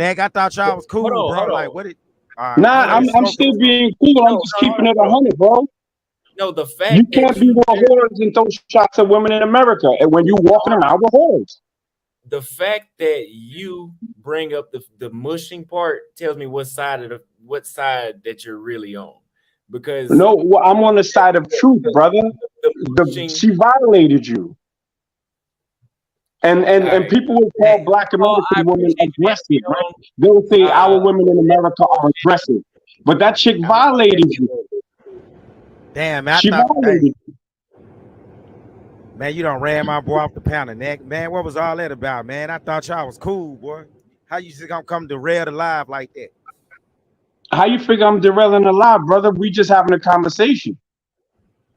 Dag, I thought y'all was Hold cool, on, bro. hold Like, on. what it? Nah, I know you I'm smoking still and stuff. being cool. I'm No, just no, hold keeping on, it bro. 100, bro. No, the You fact can't that be you with whores and throw shots at women in America, and when you walking around with whores. the fact that you bring up the mushing part tells me what side that you're really on, because No, well, I'm on the side of truth, brother. the mushing. She violated you, All and right. people will Hey, call Black Oh, American I women appreciate you having me aggressive, right? on. They'll say our Uh, women in America are aggressive, but that chick I'm a, violated you. damn, man. I She thought, hey, violated you. man, you done ran my boy off the pound of neck, man. What was all that about, man? I thought y'all was cool, boy. How you just gonna come derailed alive like that? How you figure I'm derailing a lie, brother? We just having a conversation.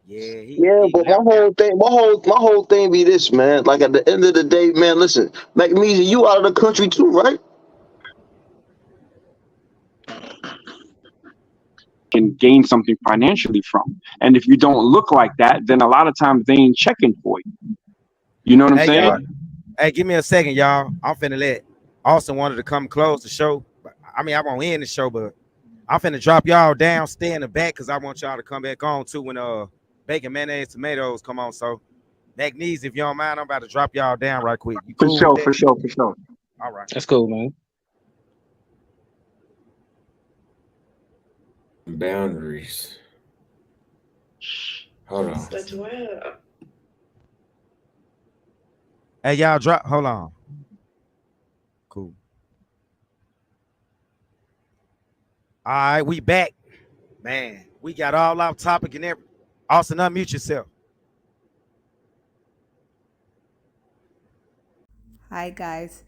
Yeah, Yeah, he but my left out. whole thing, my whole thing be this, man. Like at the end of the day, man. Listen, McMeasy, you out of the country too, right? Can gain something financially from. And if you don't look like that, then a lot of times they ain't checking for you. You know what I'm Hey, y'all. saying? Hey, give me a second, y'all. I'm finna let Austin wanted to come close the show. I mean, I won't end the show, but I'm finna drop y'all down, stay in the back, because I want y'all to come back on too when bacon, mayonnaise, tomatoes come on. So Magnesium, if you don't mind, I'm about to drop y'all down right quick. You For cool with sure, that? for sure, for sure. All right. That's cool, man. boundaries. Hold on. Hey, y'all drop. Hold on. Cool. All right, we back. Man, we got all off topic and everything. Austin, unmute yourself. Hi guys.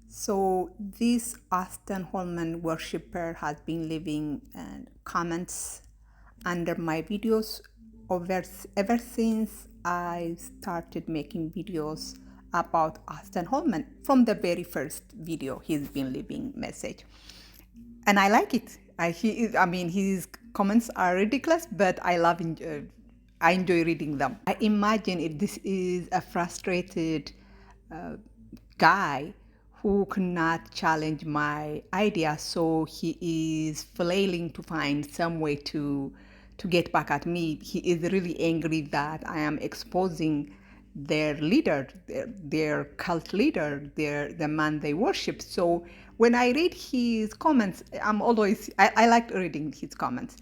So this Auston Holeman Worshiper has been leaving comments under my videos ever since I started making videos about Auston Holeman. From the very first video, he's been leaving message, and I like it. I mean, his comments are ridiculous, but I enjoy reading them. I imagine if this is a frustrated guy who cannot challenge my idea, so he is flailing to find some way to get back at me. He is really angry that I am exposing their leader, their cult leader, the man they worship. So when I read his comments, I like reading his comments.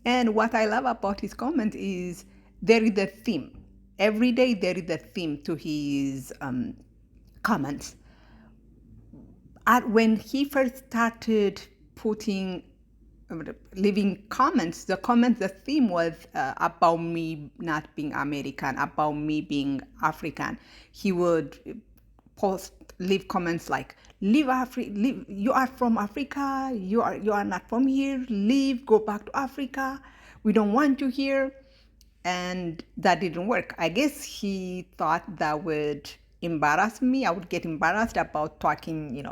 And what I love about his comment is there is a theme. Every day there is a theme to his comments. When he first started putting leaving comments, the theme was about me not being American, about me being African. He would leave comments like, leave, you are from Africa, you are not from here, leave, go back to Africa, we don't want you here. And that didn't work. I guess he thought that would embarrass me. I would get embarrassed about talking,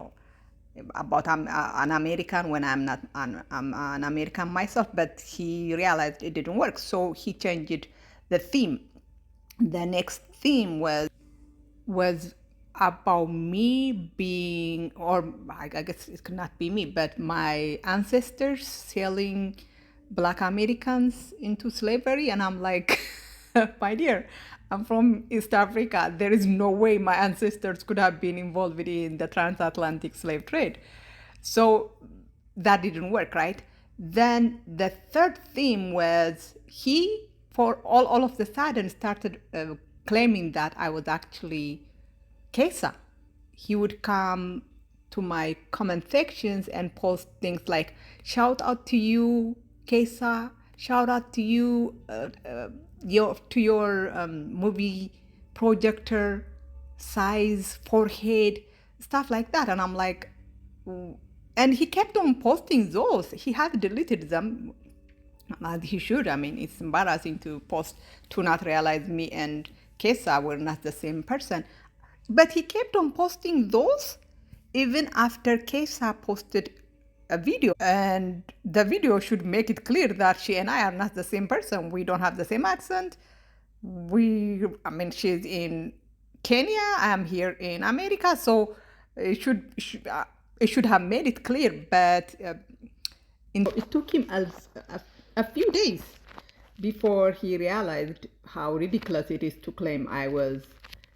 about an American when I'm an American myself. But he realized it didn't work, so he changed the theme. The next theme was about me being, or I guess it could not be me, but my ancestors selling Black Americans into slavery. And I'm like, my dear, I'm from East Africa. There is no way my ancestors could have been involved in the transatlantic slave trade. So that didn't work, right? Then the third theme was he, for all of the sudden, started claiming that I was actually Kesa. He would come to my comment sections and post things like, shout out to you, Kesa, shout out to you, your movie projector size, forehead, stuff like that. And I'm like, and he kept on posting those. He had deleted them, as he should. I mean, it's embarrassing to post to not realize me and Kesa were not the same person. But he kept on posting those even after Kesa posted a video. And the video should make it clear that she and I are not the same person. We don't have the same accent. I mean, she's in Kenya, I'm here in America. So it should it should have made it clear, but it took him a few days before he realized how ridiculous it is to claim I was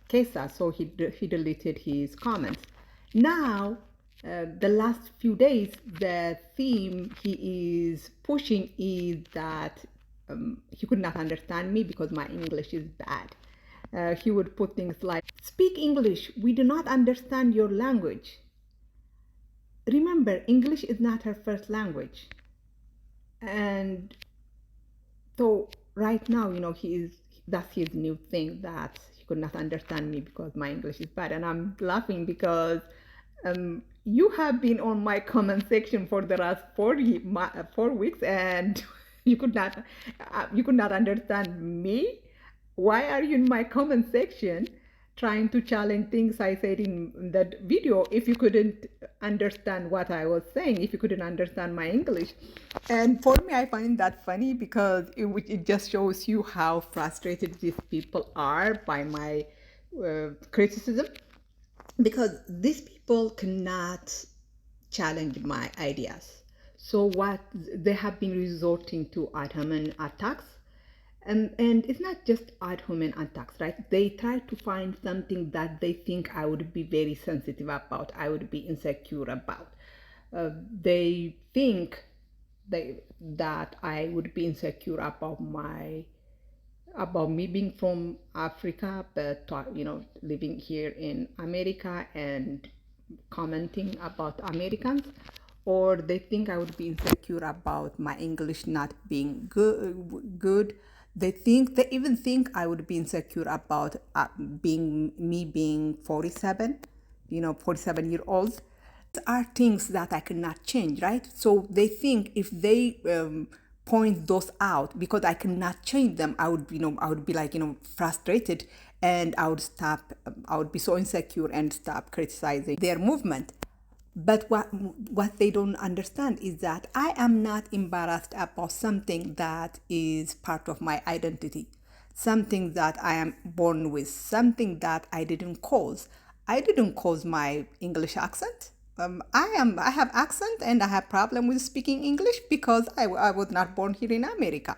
Kesa, so he deleted his comments. Now, the last few days, the theme he is pushing is that he could not understand me because my English is bad. He would put things like, "Speak English, we do not understand your language." Remember, English is not her first language. And so right now, that's his new thing, that he could not understand me because my English is bad. And I'm laughing because you have been on my comment section for the last 4 weeks, and you could not understand me. Why are you in my comment section trying to challenge things I said in that video if you couldn't understand what I was saying, if you couldn't understand my English? And for me, I find that funny because it just shows you how frustrated these people are by my criticism, because these people cannot challenge my ideas. So what they have been resorting to ad hominem attacks, and it's not just ad hominem attacks, right? They try to find something that they think I would be very sensitive about, I would be insecure about. They think that I would be insecure about me being from Africa, but living here in America and commenting about Americans, or they think I would be insecure about my English not being good. They even think I would be insecure about being 47, 47-year-old. Are things that I cannot change, right? So they think if they point those out, because I cannot change them, I would be like, frustrated, and I would be so insecure and stop criticizing their movement. But what they don't understand is that I am not embarrassed about something that is part of my identity, something that I am born with, something that I didn't cause. I didn't cause my English accent. I have accent and I have problem with speaking English because I was not born here in America.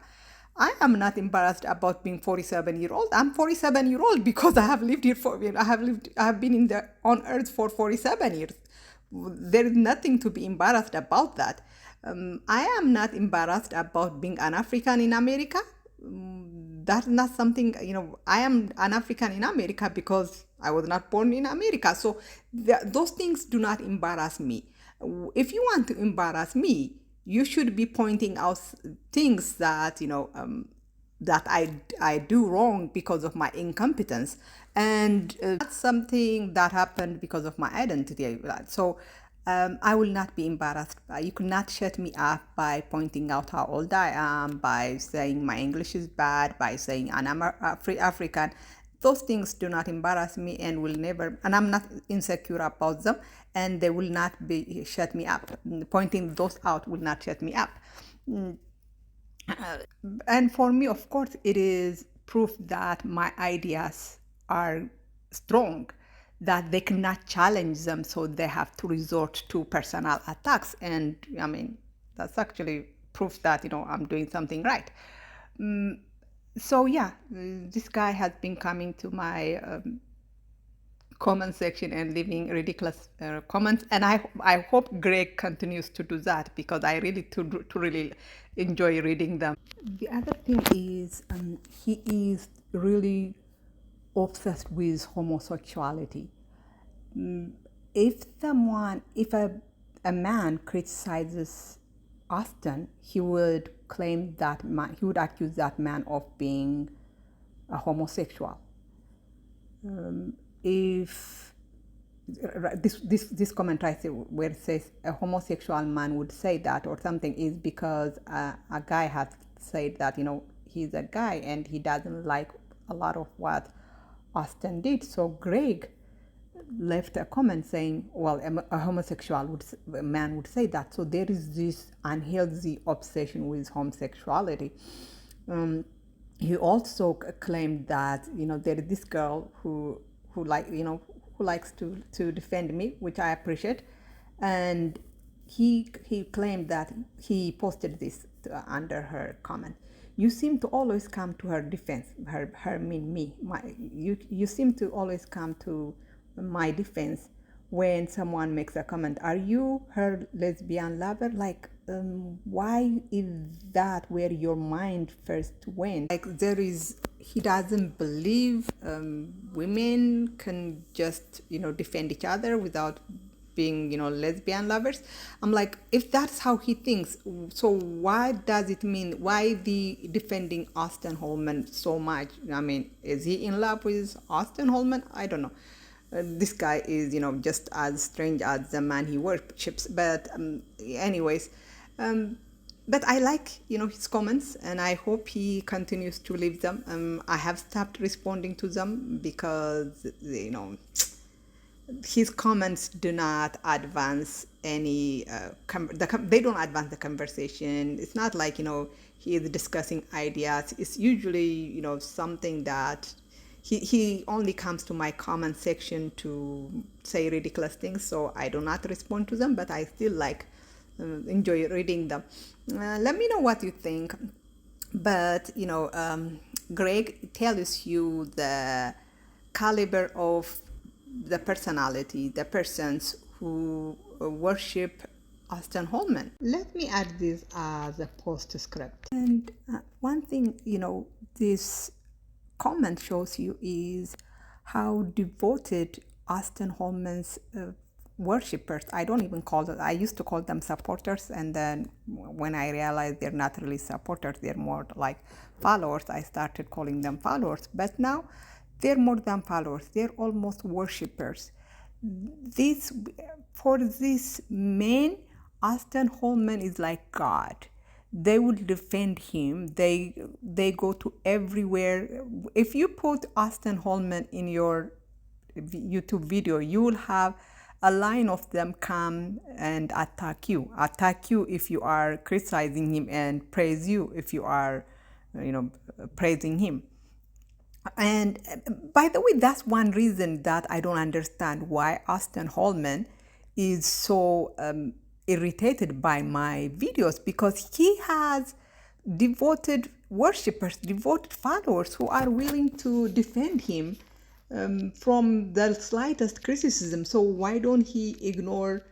I am not embarrassed about being 47-year-old. I'm 47-year-old because I have lived here I have been on earth for 47 years. There is nothing to be embarrassed about that. I am not embarrassed about being an African in America. That's not something, I am an African in America because I was not born in America. So those things do not embarrass me. If you want to embarrass me, you should be pointing out things that, that I do wrong because of my incompetence. And that's something that happened because of my identity. So I will not be embarrassed. You could not shut me up by pointing out how old I am, by saying my English is bad, by saying I'm African. Those things do not embarrass me and will never, and I'm not insecure about them, and they will not be shut me up. Pointing those out will not shut me up. And for me, of course, it is proof that my ideas are strong, that they cannot challenge them, so they have to resort to personal attacks. And I mean, that's actually proof that, I'm doing something right. So yeah, this guy has been coming to my comment section and leaving ridiculous comments, and I hope Greg continues to do that, because I really to really enjoy reading them. The other thing is he is really obsessed with homosexuality. If a man criticizes Auston, he would claim that he would accuse that man of being a homosexual. If this comment right there where it says a homosexual man would say that or something, is because a guy has said that he's a guy and he doesn't like a lot of what Auston did. So Greg left a comment saying, well, a homosexual man would say that. So there is this unhealthy obsession with homosexuality. He also claimed that there is this girl who likes to defend me, which I appreciate. And he claimed that he posted this under her comment. You seem to always come to her defense. Her mean me. You seem to always come to my defense when someone makes a comment. Are you her lesbian lover? Like, why is that where your mind first went? Like, he doesn't believe women can just, defend each other without being, lesbian lovers. I'm like, if that's how he thinks, so why does it mean, why the defending Auston Holeman so much? I mean, is he in love with Auston Holeman? I don't know. This guy is, just as strange as the man he worships. But anyways, but I like, his comments, and I hope he continues to leave them. I have stopped responding to them because, his comments do not advance any they don't advance the conversation. It's not like, he is discussing ideas. It's usually, something that he only comes to my comment section to say ridiculous things, so I do not respond to them, but I still enjoy reading them. Let me know what you think. But Greg tells you the caliber of the personality, the persons who worship Auston Holeman. Let me add this as a postscript. And one thing, this comment shows you is how devoted Auston Holeman's worshippers, I don't even call them, I used to call them supporters, and then when I realized they're not really supporters, they're more like followers, I started calling them followers. But now they're more than followers, they're almost worshippers. For this man, Auston Holeman is like God. They will defend him. They go to everywhere. If you put Auston Holeman in your YouTube video, you will have a line of them come and attack you if you are criticizing him, and praise you if you are, praising him. And by the way, that's one reason that I don't understand why Auston Holeman is so irritated by my videos, because he has devoted worshippers, devoted followers who are willing to defend him from the slightest criticism. So why don't he ignore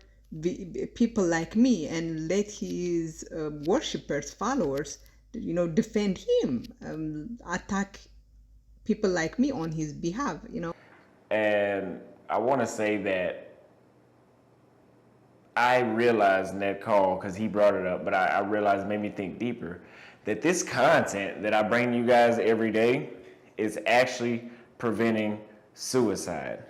people like me and let his worshippers, followers, defend him, attack people like me on his behalf, And I want to say that I realized in that call, because he brought it up, but I realized, it made me think deeper, that this content that I bring you guys every day is actually preventing suicide.